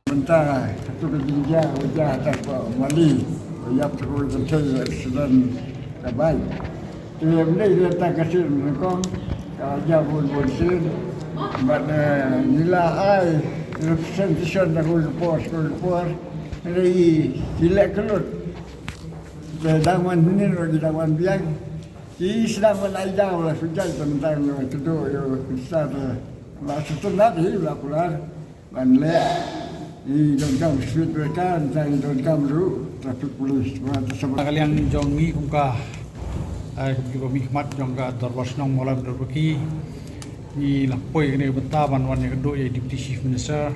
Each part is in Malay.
Sementara satu ketinggian wajah atas Pak Mali, wajah terus bersih sedang terbaik. Dia boleh datang ke sini mereka kalau pun sini, mana nilai representation dari pos, dari silek kelut. Dawan ini lagi dawan biang. Ini sedang menaikkan lah sejak tentang itu besar. Masa tu nanti berlakulah, mana I don't come street mereka, dan don't come ru traffic police. Kalian jongi kumka, kumka mikmat jongga darwas nong malam berbagi. Ni lapoi kene bentaban wan yang kedua ya Deputy Chief Minister.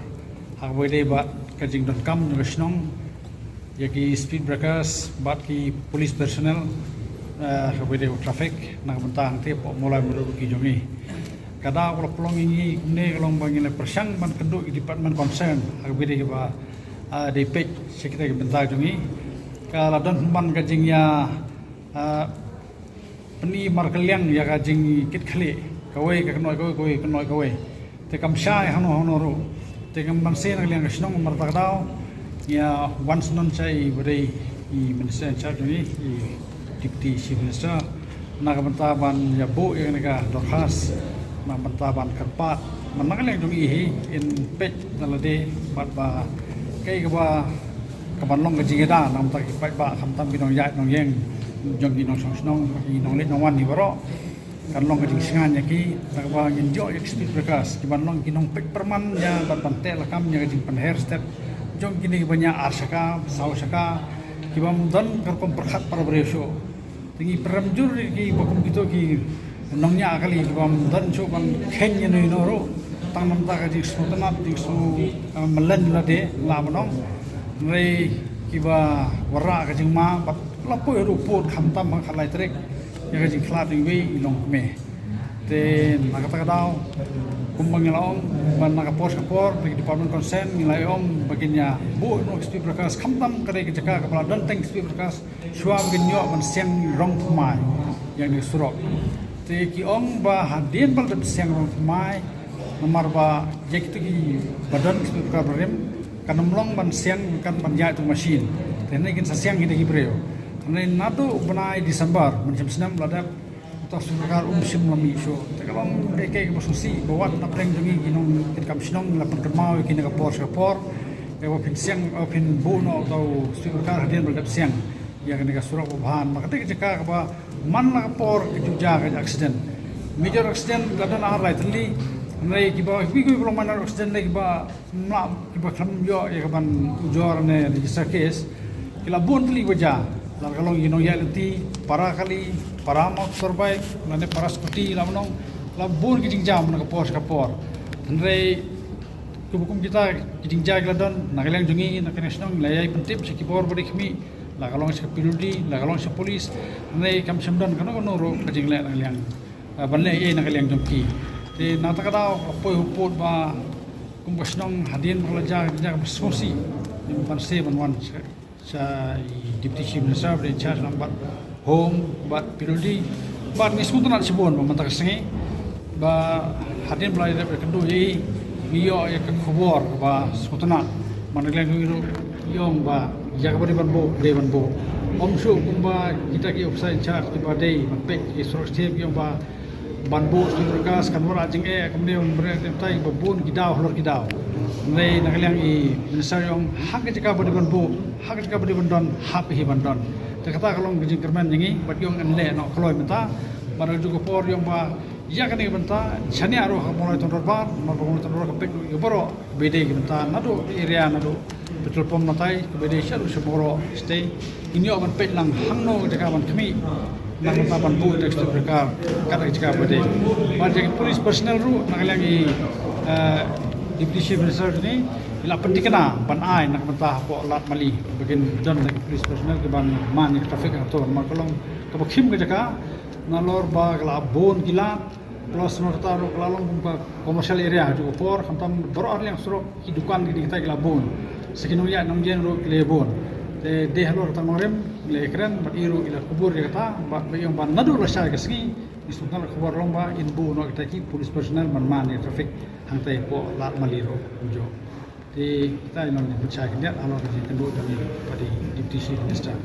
Hak boleh buat kajing don't come nong snong. Ya ki speed breakers, buat ki police personnel. Hak boleh traffic nak bentang tiap mulai berbagi jongi. Kada kalau pelong ini kalau bangin persang ban kedua di department concern agak beda kita DPEC sekitar bentar jungi kalau dan ban kajingnya peni markeliang ya kajing kit kali kawai kenoi tekam syai hano ru tekam ban sen kaliang kesnong martakdau ya once non sai beri I minister charge jungi Deputy Chief Minister nak bentar ban ya bu yang nega dorhas Mantaban kerpat, manakala yang ihi in pet nalade bat ba kay ba kabanlong kajingeda nam tak ipat ba kamtam binong yat nong yeng jong ginong song ginong let nong wan ni baro kanlong kajing singan yaki tak ba enjoy experience bekas kibanlong ginong pet perman ya bat bantel lakam nya kajing panher step jong gini banyak arsaka sausaka kibam dan karpom perkhat para beresho tinggi peramjur ki bakum gitu ki nongnya kali kibam dan cuman kenya ni noro tang nam ta ka dik su tanap dik su melen la de la manong rei kiba wara ka jing ma bat la po ru pot kham tam ma khalai trek ya ka jing khlat ing we ilong me te nakata ka daw kumbang ilong ban naka pos ka por di department concern nilai om baginya bu no speed broadcast kham tam ka ke jaka ka pala dan teng speed broadcast shwa baginyo man siang rong mai yang ni surok ki ong ba hadin bal dap siang rong mai nomor ba jek tu ki badan speaker problem kan mlong ban siang kan ban ja tu mesin tene kin sa siang kita ki breo tene natu benai Desember macam senam ladap ta surkar sim lami so te kalong ke masusi bawat na preng jungi ginong kin kam sinong la pan kemau kin ka por e wa pin siang pin bu no tau surkar hadin bal dap siang ya kan ka surak bahan maka te ka ba man na por kejuja ka accident major accident ladan ar right li nai ki ba bi ko belum man accident lagi ba mla ki ba kham yo ya ban ujor ne register case kila bon li wajah lar kalong ino ya leti para kali para mo survive lane para skuti lamnong la bon ki jam na ka por nai kubukum kita kiting jag ladan nagalang jungi na national layai pentip si kibor bodi kami la kalong sa piludi la kalong sa polis nei kam samdan kano ro kajing le nang banle ye nang liang jomki te nata kada poi hupot ba kumbasnong hadin balaja ja sosi ban 71 sa deputy chief minister in charge number home bat piludi bat ni smutan sibon ba mantak sengi ba hadin balaja kendo ye iyo ya ka khobor ba sutana managlang yong ba jaga beri banbo dewan bo om shu kumba kita ki offside charge ki badai mape ki sorostep yong ba banbo ki berkas kan wara jing kemudian berem tai babun kidaw hlor kidaw nei nakaliang I minister yong hak jaga beri banbo hak jaga beri bandon hak hi bandon te kata kalong jing kerman jingi bat yong enle no kloi menta baru juga por yong ba ya kan ni benta chani aro mulai tonor bar mulai tonor kapek yoboro bede ki benta nado area nado betul pom natai bede syaru seboro stay inyo ban pet lang hangno jaga ban kami nang taban bu tekstur berkar kata jaga bede ban jaga polis personal ru nagalangi deputy chief minister ni ila pendikena ban ai nak benta po lat mali bagian dan polis personal ke ban man traffic ator makolong kabakhim ke jaga nalor ba labon gila plus nortaro kelalong buka commercial area juga por kantam beror yang surok hidupan di kita labon sekinunya nong jen ro lebon de halor tamarem le kren bat iru ila kubur kata bat bayong ban nadu la sha kesgi isungal kubur lomba inbu no kita ki polis personal man traffic hang tai po lat maliro ujo thì kita yang mencari lihat amal kerja kedua kami pada Deputy Chief Minister